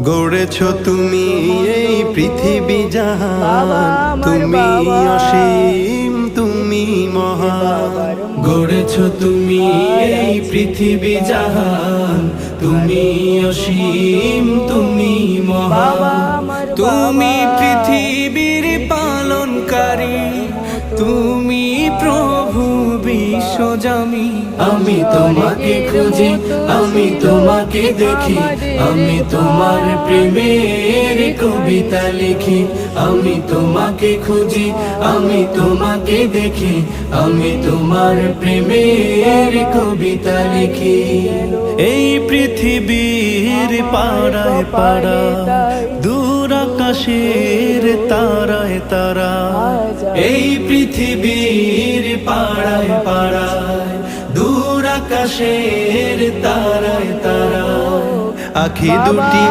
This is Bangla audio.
গড়েছ তুমি এই পৃথিবী জাহান, তুমি অসীম তুমি মহান। গড়েছ তুমি এই পৃথিবী জাহান, তুমি অসীম তুমি মহান। তুমি পৃথিবীর পালনকারী, তুমি প্রভু বিশ্বজামি। আমি তোমাকে খুঁজি, আমি তোমাকে দেখি, আমি তোমার প্রেমের কবিতা লিখি। আমি তোমাকে খুঁজি, আমি তোমাকে দেখি, আমি তোমার প্রেমের কবিতা লিখি। এই পৃথিবীর পাড়ায় পাড়ায়, দূর আকাশের তারায় তারা। এই পৃথিবীর পাড়ায় পাড়ায়, দূর আকাশের তারায় তারা। আখি দুটি